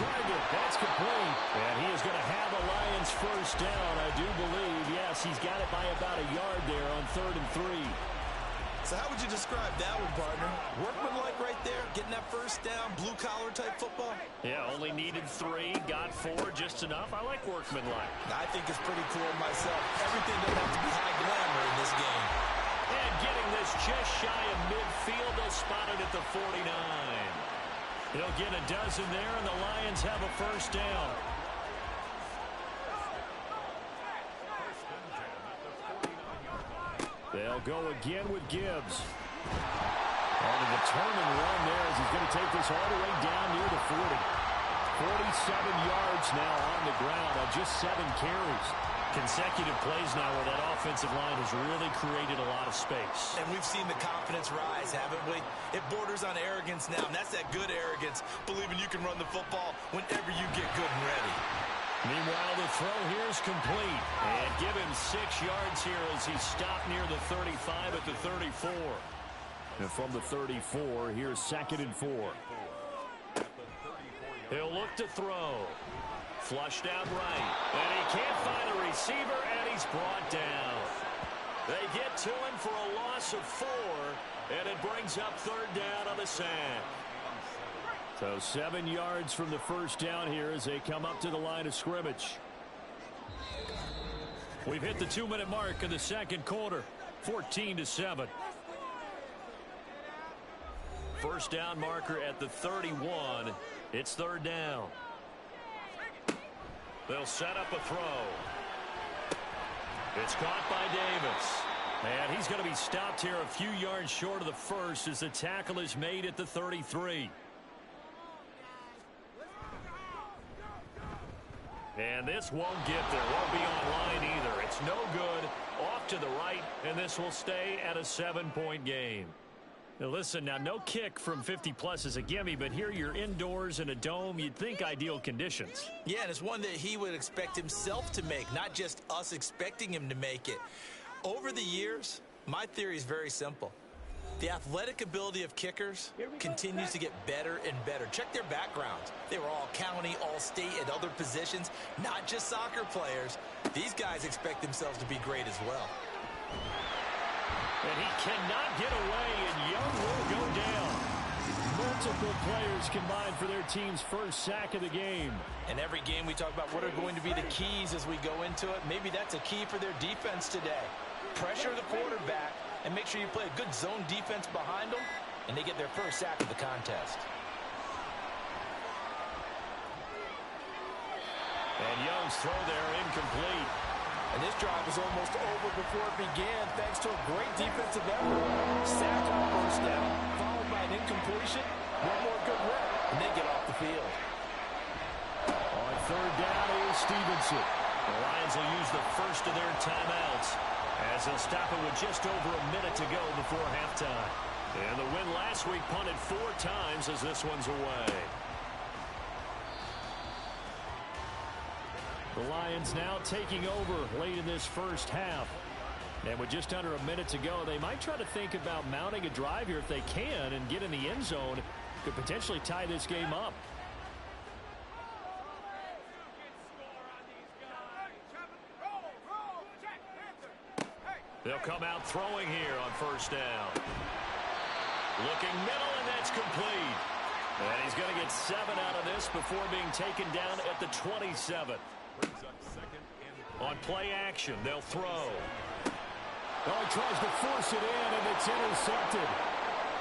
target. That's complete. And he is going to have a Lions first down, I do believe. Yes, he's got it by about a yard there on 3rd and 3. So how would you describe that one, partner? Workmanlike right there, getting that first down, blue-collar type football? Yeah, only needed 3, got 4, just enough. I like workmanlike. I think it's pretty cool myself. Everything doesn't have to be high glamour in this game. And getting this just shy of midfield, they'll spot it at the 49. He'll get a dozen there, and the Lions have a first down. They'll go again with Gibbs. On a determined run there as he's going to take this all the way down near the 40. 47 yards now on the ground on just 7 carries. Consecutive plays now where that offensive line has really created a lot of space. And we've seen the confidence rise, haven't we? It borders on arrogance now, and that's that good arrogance, believing you can run the football whenever you get good and ready. Meanwhile, the throw here is complete. And give him 6 yards here as he stopped near the 35 at the 34. And from the 34, here's 2nd and 4. He'll look to throw. Flushed out right. And he can't find a receiver, and he's brought down. They get to him for a loss of 4, and it brings up 3rd down on the sack. So 7 yards from the first down here as they come up to the line of scrimmage. We've hit the 2-minute mark in the second quarter. 14-7. First down marker at the 31. It's 3rd down. They'll set up a throw. It's caught by Davis. And he's going to be stopped here a few yards short of the first as the tackle is made at the 33. And this won't get there. Won't be on line either. It's no good. Off to the right, and this will stay at a 7-point game. Now listen, now no kick from 50-plus is a gimme, but here you're indoors in a dome. You'd think ideal conditions. Yeah, and it's one that he would expect himself to make, not just us expecting him to make it. Over the years, my theory is very simple. The athletic ability of kickers continues to get better and better. Check their backgrounds. They were all county, all state, at other positions, not just soccer players. These guys expect themselves to be great as well. And he cannot get away, and Young will go down. Multiple players combined for their team's first sack of the game. And every game we talk about what are going to be the keys as we go into it. Maybe that's a key for their defense today. Pressure the quarterback and make sure you play a good zone defense behind them, and they get their first sack of the contest. And Young's throw there incomplete. And this drive was almost over before it began thanks to a great defensive effort. Sack on first down, followed by an incompletion. One more good rep, and they get off the field. On 3rd down is Stevenson. The Lions will use the first of their timeouts as they'll stop it with just over a minute to go before halftime. And the win last week punted 4 times as this one's away. The Lions now taking over late in this first half. And with just under a minute to go, they might try to think about mounting a drive here if they can and get in the end zone. Could potentially tie this game up. They'll come out throwing here on first down. Looking middle, and that's complete. And he's going to get 7 out of this before being taken down at the 27. On play action, they'll throw. Oh, he tries to force it in, and it's intercepted.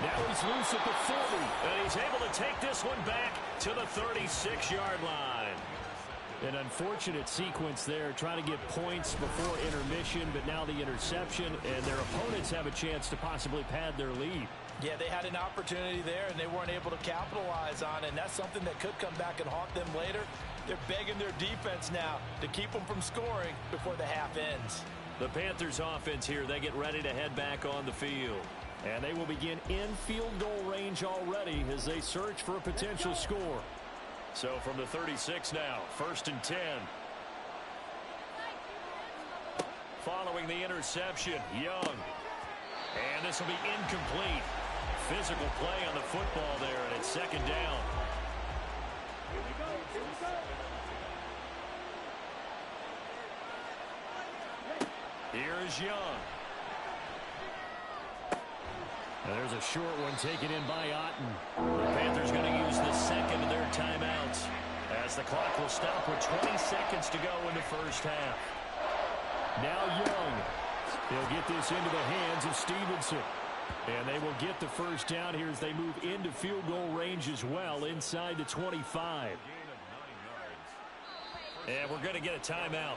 Now he's loose at the 40. And he's able to take this one back to the 36-yard line. An unfortunate sequence there, trying to get points before intermission, but now the interception, and their opponents have a chance to possibly pad their lead. Yeah, they had an opportunity there, and they weren't able to capitalize on it, and that's something that could come back and haunt them later. They're begging their defense now to keep them from scoring before the half ends. The Panthers offense here, they get ready to head back on the field. And they will begin in field goal range already as they search for a potential score. So from the 36 now, 1st and 10. Following the interception, Young. And this will be incomplete. Physical play on the football there, and it's 2nd down. Here's Young. And there's a short one taken in by Otten. The Panthers going to use the second of their timeouts, as the clock will stop with 20 seconds to go in the first half. Now Young. He'll get this into the hands of Stevenson. And they will get the first down here as they move into field goal range as well, inside the 25. And we're going to get a timeout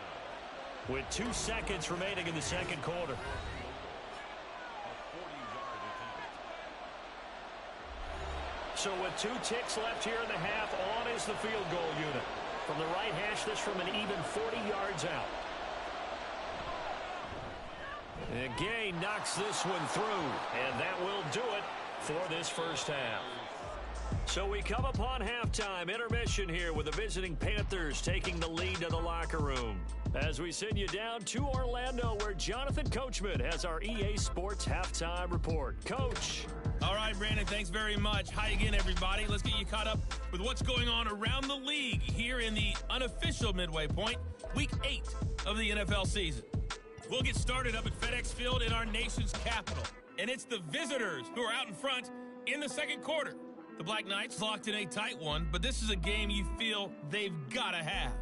with 2 seconds remaining in the second quarter. So with 2 ticks left here in the half, on is the field goal unit. From the right hash, this from an even 40 yards out. And Gay knocks this one through, and that will do it for this first half. So we come upon halftime, intermission here with the visiting Panthers taking the lead to the locker room. As we send you down to Orlando, where Jonathan Coachman has our EA Sports Halftime Report. Coach. All right, Brandon, thanks very much. Hi again, everybody. Let's get you caught up with what's going on around the league here in the unofficial midway point, Week 8 of the NFL season. We'll get started up at FedEx Field in our nation's capital, and it's the visitors who are out in front in the second quarter. The Black Knights locked in a tight one, but this is a game you feel they've got to have.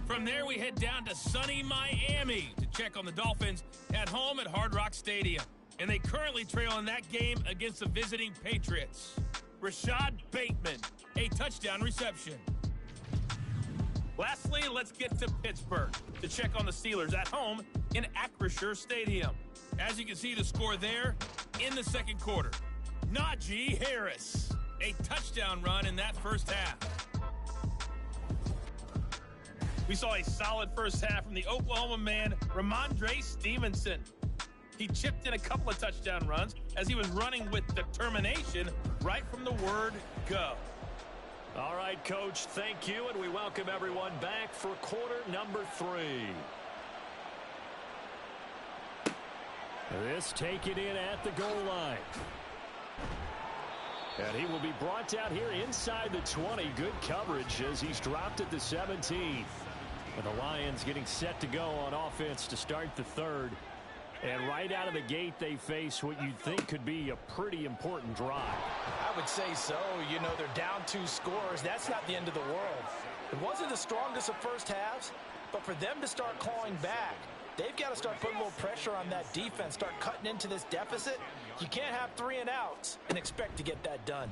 From there, we head down to sunny Miami to check on the Dolphins at home at Hard Rock Stadium. And they currently trail in that game against the visiting Patriots. Rashad Bateman, a touchdown reception. Lastly, let's get to Pittsburgh to check on the Steelers at home in Acrisure Stadium. As you can see, the score there in the second quarter. Najee Harris, a touchdown run in that first half. We saw a solid first half from the Oklahoma man, Ramondre Stevenson. He chipped in a couple of touchdown runs as he was running with determination right from the word go. All right, Coach, thank you, and we welcome everyone back for quarter number 3. This taken in at the goal line. And he will be brought down here inside the 20. Good coverage as he's dropped at the 17. And the Lions getting set to go on offense to start the third. And right out of the gate, they face what you'd think could be a pretty important drive. I would say so. You know, they're down 2 scores. That's not the end of the world. It wasn't the strongest of first halves, but for them to start clawing back, they've got to start putting a little pressure on that defense, start cutting into this deficit. You can't have 3 and outs and expect to get that done.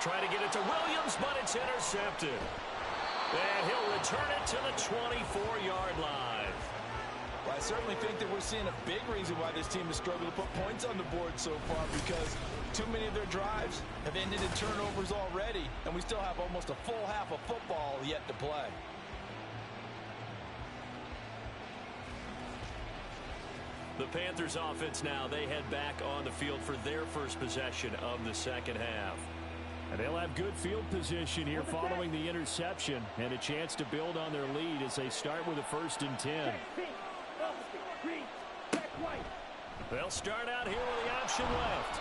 Try to get it to Williams, but it's intercepted. And he'll return it to the 24-yard line. Well, I certainly think that we're seeing a big reason why this team has struggled to put points on the board so far, because too many of their drives have ended in turnovers already, and we still have almost a full half of football yet to play. The Panthers offense now, they head back on the field for their first possession of the second half. And they'll have good field position here following the interception and a chance to build on their lead as they start with a 1st and 10. They'll start out here with the option left.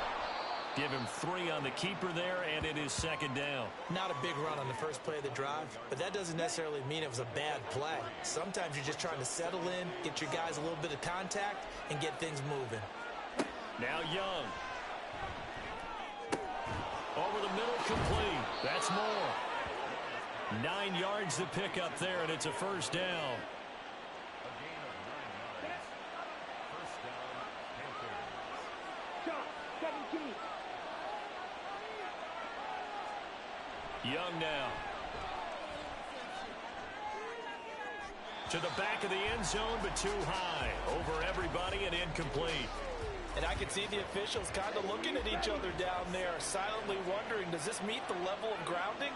Give him 3 on the keeper there, and it is 2nd down. Not a big run on the first play of the drive, but that doesn't necessarily mean it was a bad play. Sometimes you're just trying to settle in, get your guys a little bit of contact, and get things moving. Now Young. Over the middle, complete. That's more. 9 yards to pick up there, and it's a 1st down. Young now. To the back of the end zone, but too high. Over everybody and incomplete. And I can see the officials kind of looking at each other down there, silently wondering, does this meet the level of grounding?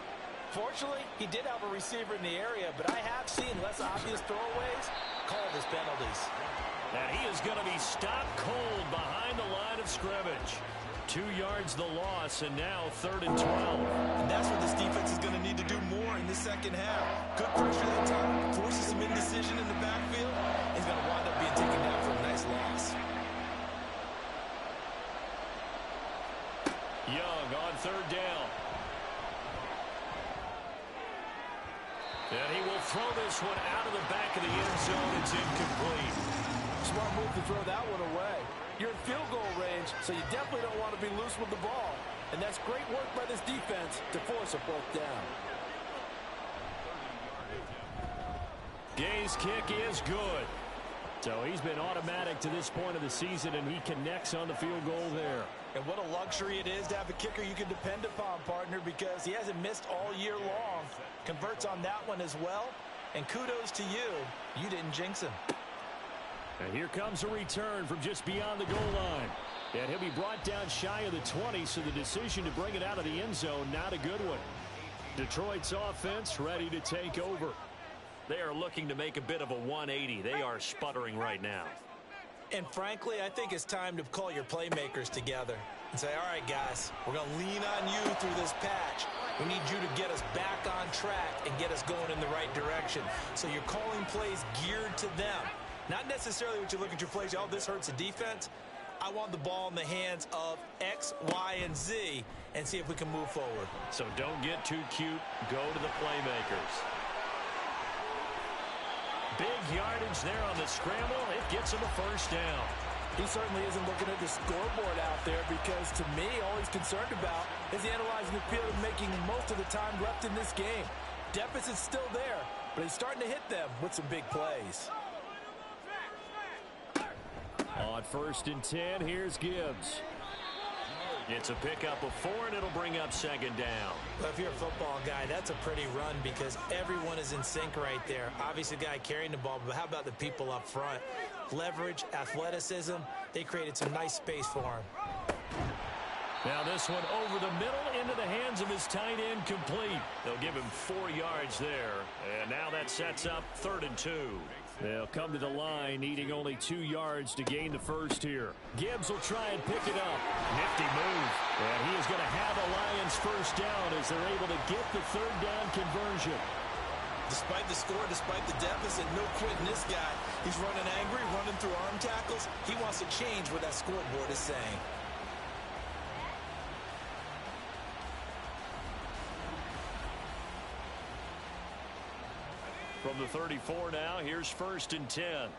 Fortunately, he did have a receiver in the area, but I have seen less obvious throwaways called as penalties. And he is going to be stopped cold behind the line of scrimmage. 2 yards the loss, and now 3rd and 12. And that's what this defense is going to need to do more in the second half. Good pressure that time, forces some indecision in the backfield. He's going to wind up being taken down for a nice loss. Young on 3rd down. And he will throw this one out of the back of the end zone. It's incomplete. Smart move to throw that one away. You're in field goal range, so you definitely don't want to be loose with the ball. And that's great work by this defense to force a fourth down. Gay's kick is good. So he's been automatic to this point of the season, and he connects on the field goal there. And what a luxury it is to have a kicker you can depend upon, partner, because he hasn't missed all year long. Converts on that one as well. And kudos to you. You didn't jinx him. And here comes a return from just beyond the goal line. And he'll be brought down shy of the 20, so the decision to bring it out of the end zone, not a good one. Detroit's offense ready to take over. They are looking to make a bit of a 180. They are sputtering right now. And frankly, I think it's time to call your playmakers together and say, all right, guys, we're going to lean on you through this patch. We need you to get us back on track and get us going in the right direction. So you're calling plays geared to them. Not necessarily what you look at your plays, oh, this hurts the defense. I want the ball in the hands of X, Y, and Z and see if we can move forward. So don't get too cute. Go to the playmakers. Big yardage there on the scramble. It gets him a first down. He certainly isn't looking at the scoreboard out there because, to me, all he's concerned about is analyzing the field and making most of the time left in this game. Deficit's still there, but he's starting to hit them with some big plays. On 1st and 10, here's Gibbs. It's a pickup of 4, and it'll bring up 2nd down. Well, if you're a football guy, that's a pretty run because everyone is in sync right there. Obviously, the guy carrying the ball, but how about the people up front? Leverage, athleticism, they created some nice space for him. Now this one over the middle into the hands of his tight end, complete. They'll give him 4 yards there, and now that sets up 3rd and 2. They'll come to the line, needing only 2 yards to gain the first here. Gibbs will try and pick it up. Nifty move. And he is going to have a Lions first down as they're able to get the 3rd down conversion. Despite the score, despite the deficit, no quitting this guy. He's running angry, running through arm tackles. He wants to change what that scoreboard is saying. From the 34 now, here's 1st and 10.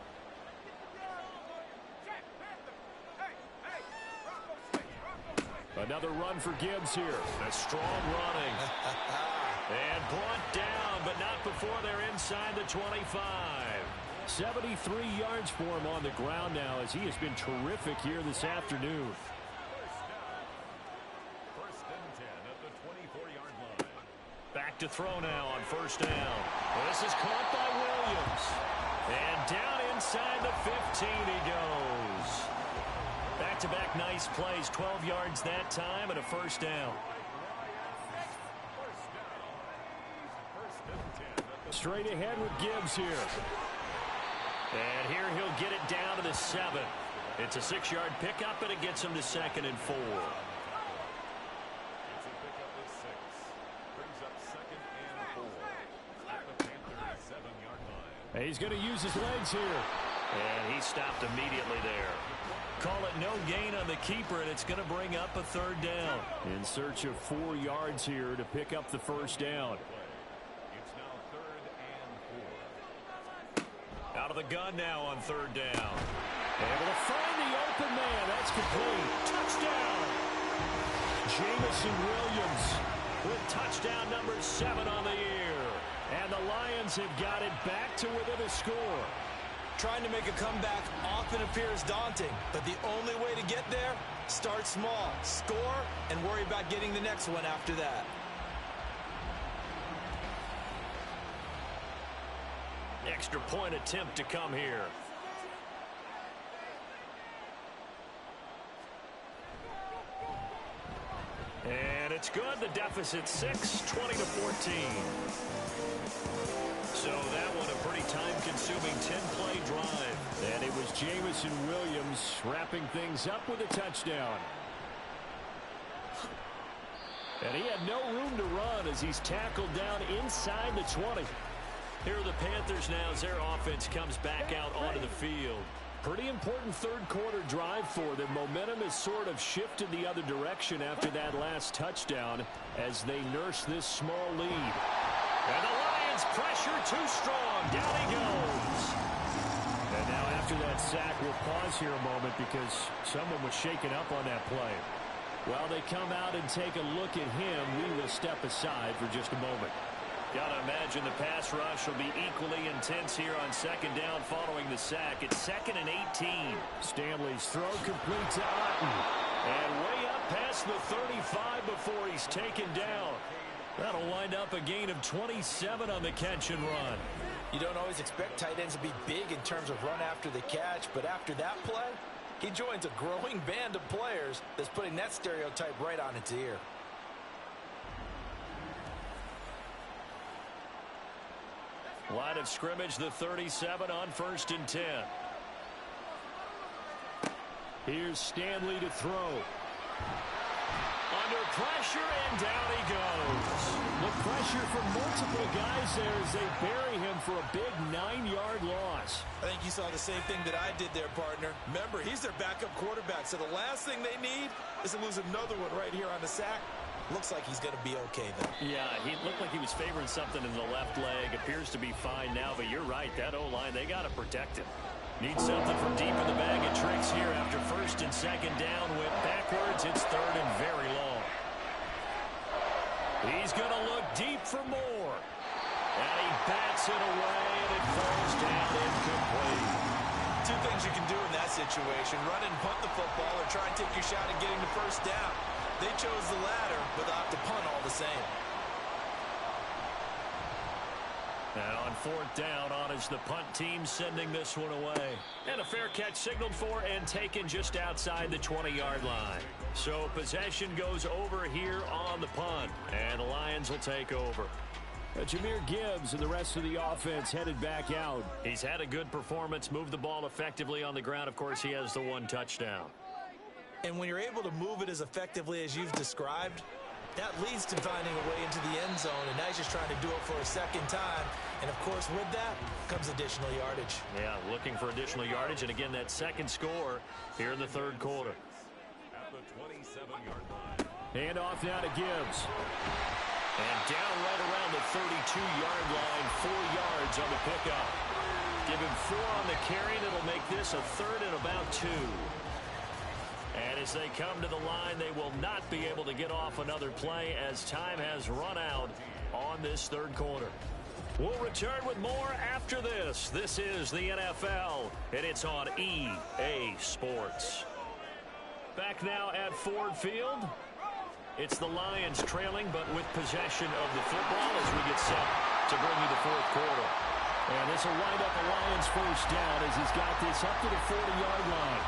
Another run for Gibbs here. A strong running. And brought down, but not before they're inside the 25. 73 yards for him on the ground now as he has been terrific here this afternoon. Back to throw now on 1st down. This is caught by Williams. And down inside the 15 he goes. Back-to-back nice plays. 12 yards that time and a 1st down. Straight ahead with Gibbs here. And here he'll get it down to the 7. It's a 6-yard pickup, and it gets him to 2nd and 4. He's going to use his legs here. And he stopped immediately there. Call it no gain on the keeper, and it's going to bring up a 3rd down. In search of 4 yards here to pick up the 1st down. It's now 3rd and 4. Out of the gun now on 3rd down. Able to find the open man. That's complete. Touchdown. Jameson Williams with touchdown number 7 on the year. And the Lions have got it back to within a score. Trying to make a comeback often appears daunting, but the only way to get there, start small, score, and worry about getting the next one after that. Extra point attempt to come here. And it's good. The deficit 6, 20-14. So that one a pretty time-consuming 10-play drive. And it was Jameson Williams wrapping things up with a touchdown. And he had no room to run as he's tackled down inside the 20. Here are the Panthers now as their offense comes back out onto the field. Pretty important 3rd quarter drive for them. Momentum has sort of shifted the other direction after that last touchdown as they nurse this small lead. And the Lions against pressure, too strong. Down he goes. And now after that sack, we'll pause here a moment because someone was shaken up on that play. While they come out and take a look at him, we will step aside for just a moment. Gotta imagine the pass rush will be equally intense here on second down following the sack. It's 2nd and 18. Stanley's throw complete to Otten. And way up past the 35 before he's taken down. That'll wind up a gain of 27 on the catch and run. You don't always expect tight ends to be big in terms of run after the catch, but after that play, he joins a growing band of players that's putting that stereotype right on its ear. Line of scrimmage, the 37 on 1st and 10. Here's Stanley to throw. Under pressure, and down he goes. The pressure from multiple guys there as they bury him for a big 9-yard loss. I think you saw the same thing that I did there, partner. Remember, he's their backup quarterback, so the last thing they need is to lose another one right here on the sack. Looks like he's going to be okay, though. Yeah, he looked like he was favoring something in the left leg. Appears to be fine now, but you're right. That O-line, they got to protect him. Needs something from deep in the bag of tricks here after 1st and 2nd down. Went backwards. It's 3rd and very long. He's going to look deep for more. And he bats it away, and it falls down incomplete. Two things you can do in that situation: run and punt the football, or try and take your shot at getting the first down. They chose the latter, but they'll have to punt all the same. And on 4th down, on is the punt team sending this one away. And a fair catch signaled for and taken just outside the 20-yard line. So possession goes over here on the punt, and the Lions will take over. Jahmyr Gibbs and the rest of the offense headed back out. He's had a good performance, moved the ball effectively on the ground. Of course, he has the 1 touchdown. And when you're able to move it as effectively as you've described, that leads to finding a way into the end zone, and now he's just trying to do it for a second time. And, of course, with that comes additional yardage. Yeah, looking for additional yardage, and again, that second score here in the 3rd quarter. At the 27-yard line. Hand off now to Gibbs. And down right around the 32-yard line, 4 yards on the pickup. Give him 4 on the carry, and it'll make this a 3rd and about 2. And as they come to the line, they will not be able to get off another play as time has run out on this 3rd quarter. We'll return with more after this. This is the NFL, and it's on EA Sports. Back now at Ford Field. It's the Lions trailing, but with possession of the football as we get set to bring you the 4th quarter. And this will wind up a Lions first down as he's got this up to the 40-yard line.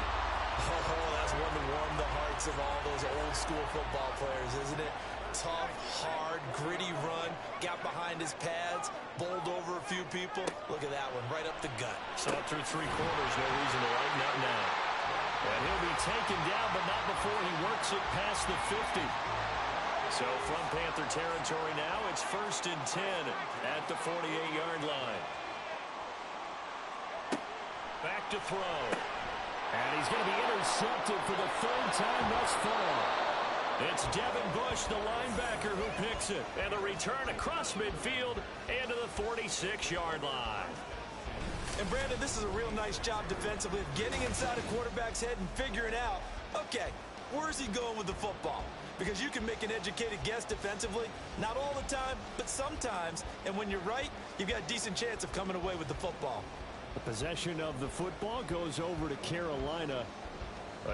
Oh, that's one to warm the hearts of all those old-school football players, isn't it? Tough, hard, gritty run, got behind his pads, bowled over a few people. Look at that one, right up the gut. So up through 3 quarters, no reason to lighten up now. And he'll be taken down, but not before he works it past the 50. So from Panther territory now, it's 1st and 10 at the 48-yard line. Back to throw. And he's going to be intercepted for the 3rd time thus far. It's Devin Bush, the linebacker, who picks it. And the return across midfield and to the 46-yard line. And Brandon, this is a real nice job defensively of getting inside a quarterback's head and figuring out, okay, where's he going with the football? Because you can make an educated guess defensively, not all the time, but sometimes. And when you're right, you've got a decent chance of coming away with the football. The possession of the football goes over to Carolina.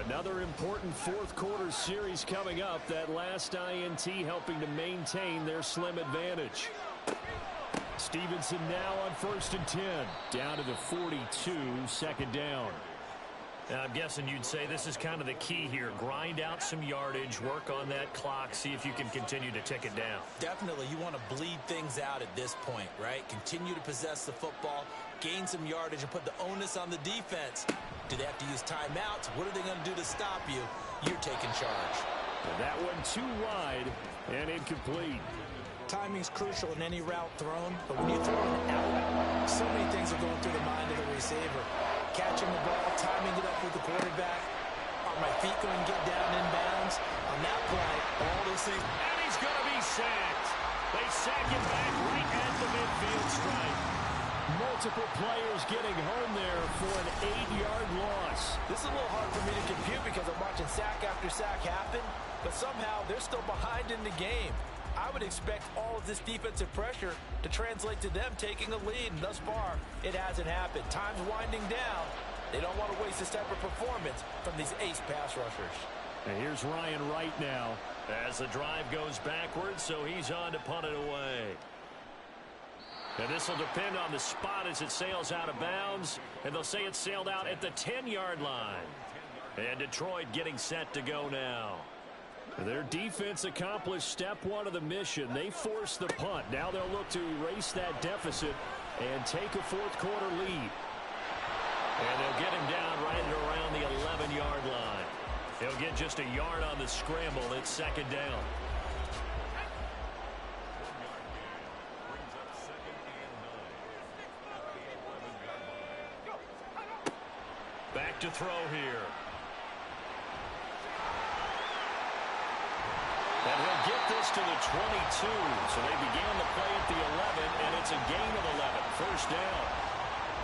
Another important 4th quarter series coming up. That last INT helping to maintain their slim advantage. Stevenson now on 1st and 10. Down to the 42, 2nd down. Now, I'm guessing you'd say this is kind of the key here. Grind out some yardage, work on that clock, see if you can continue to tick it down. Definitely, you want to bleed things out at this point, right? Continue to possess the football, gain some yardage, and put the onus on the defense. Do they have to use timeouts? What are they going to do to stop you? You're taking charge. And that one too wide and incomplete. Timing's crucial in any route thrown, but when you throw an out, so many things are going through the mind of the receiver. Catching the ball, timing it up with the quarterback. Are my feet going to get down in bounds? On that play, all those things. And he's going to be sacked. They sack him back right at the midfield stripe. Multiple players getting home there for an 8-yard loss. This is a little hard for me to compute because I'm watching sack after sack happen, but somehow they're still behind in the game. I would expect all of this defensive pressure to translate to them taking a lead, and thus far, it hasn't happened. Time's winding down. They don't want to waste this type of performance from these ace pass rushers. And here's Ryan Wright now. As the drive goes backwards, so he's on to punt it away. And this will depend on the spot as it sails out of bounds. And they'll say it sailed out at the 10-yard line. And Detroit getting set to go now. Their defense accomplished step one of the mission. They forced the punt. Now they'll look to erase that deficit and take a fourth-quarter lead. And they'll get him down right around the 11-yard line. He'll get just a yard on the scramble. It's second down. Back to throw here. And he'll get this to the 22. So they began the play at the 11, and it's a gain of 11. First down.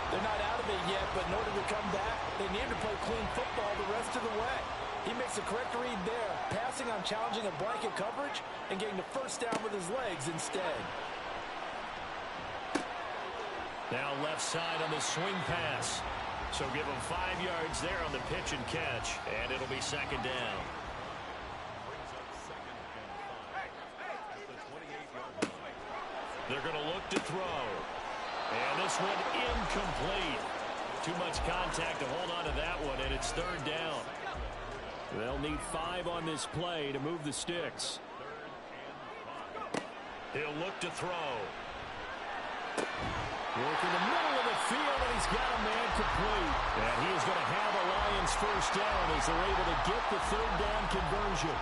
They're not out of it yet, but in order to come back, they need to play clean football the rest of the way. He makes the correct read there, passing on challenging a blanket coverage and getting the first down with his legs instead. Now left side on the swing pass. So give him 5 yards there on the pitch and catch, and it'll be second down. They're going to look to throw. And this one incomplete. Too much contact to hold on to that one, and it's third down. They'll need 5 on this play to move the sticks. He'll look to throw. Work in the middle of the field, and he's got a man complete. And he is going to have a Lions first down as they're able to get the third down conversion.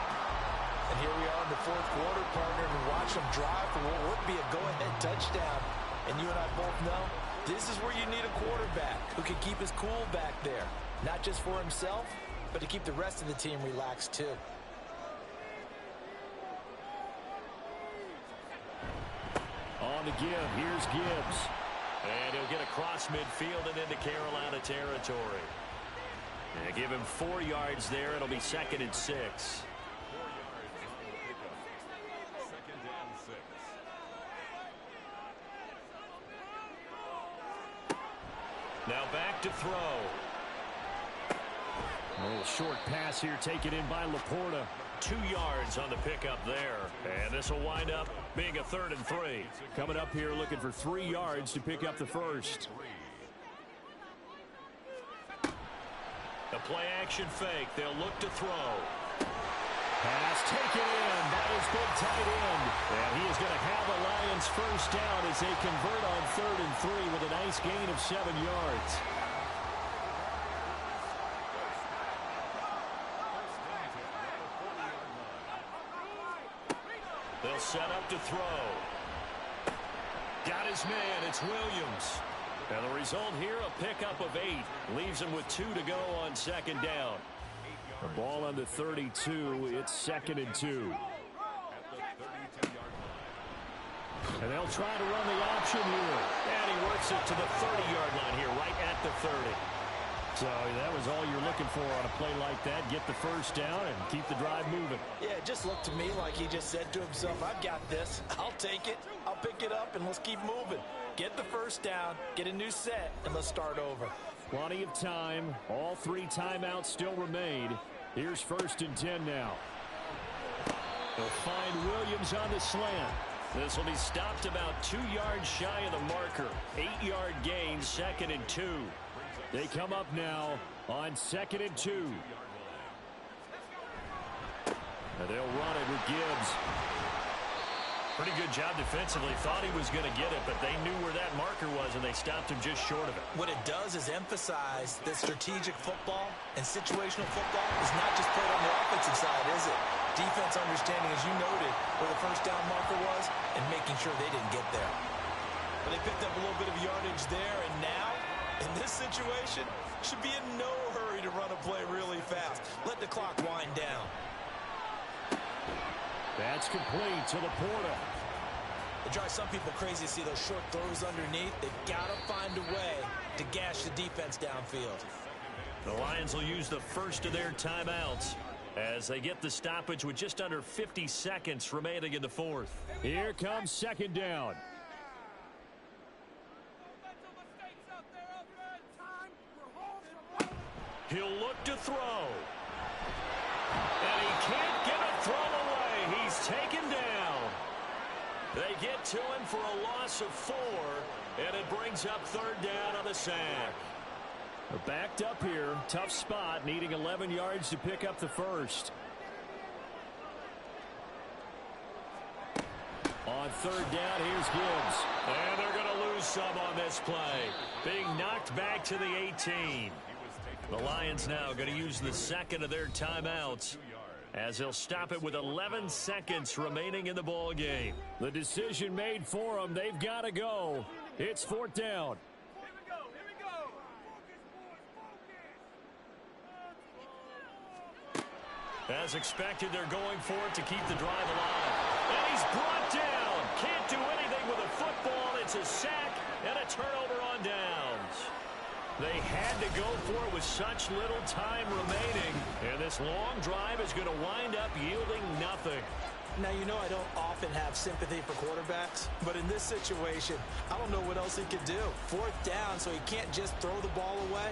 And here we are in the fourth quarter, partner, and watch them drive for what would be a go-ahead touchdown. And you and I both know this is where you need a quarterback who can keep his cool back there. Not just for himself, but to keep the rest of the team relaxed too. On the give, here's Gibbs. And he'll get across midfield and into Carolina territory. And give him 4 yards there. It'll be second and 6. Now back to throw. A little short pass here taken in by Laporta. 2 yards on the pickup there. And this will wind up being a 3rd and 3. Coming up here looking for 3 yards to pick up the first. The play action fake. They'll look to throw. Pass taken in by his big tight end. And he is going to have a Lions first down as they convert on 3rd and 3 with a nice gain of 7 yards. They'll set up to throw. Got his man. It's Williams. And the result here, a pickup of 8. Leaves him with 2 to go on second down. The ball on the 32. It's 2nd and 2. And they'll try to run the option here. And he works it to the 30-yard line here, right at the 30. So that was all you're looking for on a play like that. Get the first down and keep the drive moving. Yeah, it just looked to me like he just said to himself, I've got this. I'll take it. I'll pick it up, and let's keep moving. Get the first down, get a new set, and let's start over. Plenty of time. All 3 timeouts still remain. Here's 1st and 10 now. They'll find Williams on the slant. This will be stopped about 2 yards shy of the marker. 8-yard gain, 2nd and 2. They come up now on 2nd and 2. And they'll run it with Gibbs. Pretty good job defensively. Thought he was going to get it, but they knew where that marker was, and they stopped him just short of it. What it does is emphasize that strategic football and situational football is not just played on the offensive side, is it? Defense understanding, as you noted, where the first down marker was and making sure they didn't get there. But they picked up a little bit of yardage there, and now, in this situation, should be in no hurry to run a play really fast. Let the clock wind down. That's complete to Laporta. It drives some people crazy to see those short throws underneath. They've got to find a way to gash the defense downfield. The Lions will use the first of their timeouts as they get the stoppage with just under 50 seconds remaining in the fourth. Here comes second down. He'll look to throw. And he can't get a throw away. He's taken down. They get to him for a loss of 4, and it brings up third down on the sack. They're backed up here. Tough spot, needing 11 yards to pick up the first. On third down, here's Gibbs. And they're going to lose some on this play. Being knocked back to the 18. The Lions now going to use the second of their timeouts as they'll stop it with 11 seconds remaining in the ball game. The decision made for them. They've got to go. It's fourth down. As expected, they're going for it to keep the drive alive. And he's brought down. Can't do anything with a football. It's a sack and a turnover on downs. They had to go for it with such little time remaining. And this long drive is going to wind up yielding nothing. Now, you know I don't often have sympathy for quarterbacks, but in this situation, I don't know what else he could do. Fourth down, so he can't just throw the ball away.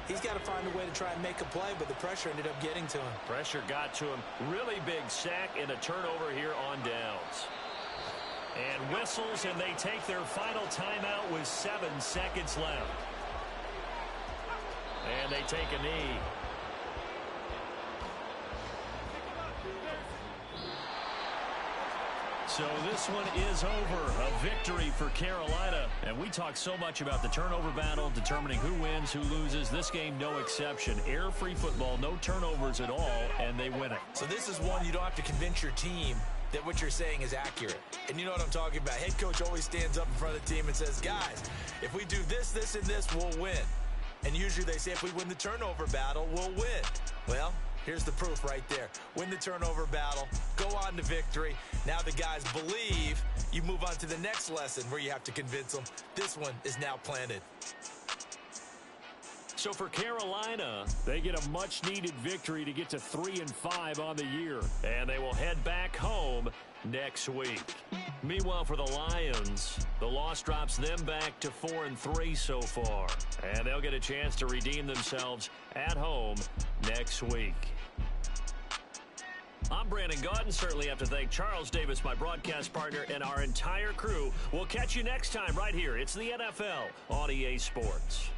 He's got to find a way to try and make a play, but the pressure ended up getting to him. Pressure got to him. Really big sack and a turnover here on downs. And whistles, and they take their final timeout with 7 seconds left. And they take a knee. So this one is over. A victory for Carolina. And we talk so much about the turnover battle, determining who wins, who loses. This game, no exception. Air-free football, no turnovers at all, and they win it. So this is one you don't have to convince your team that what you're saying is accurate. And you know what I'm talking about. Head coach always stands up in front of the team and says, guys, if we do this, this, and this, we'll win. And usually they say if we win the turnover battle, we'll win. Well, here's the proof right there. Win the turnover battle, go on to victory. Now the guys believe. You move on to the next lesson where you have to convince them. This one is now planted. So for Carolina, they get a much-needed victory to get to 3-5 on the year. And they will head back home next week. Meanwhile, for the Lions, the loss drops them back to 4-3 so far. And they'll get a chance to redeem themselves at home next week. I'm Brandon Gaudin. Certainly have to thank Charles Davis, my broadcast partner, and our entire crew. We'll catch you next time right here. It's the NFL on EA Sports.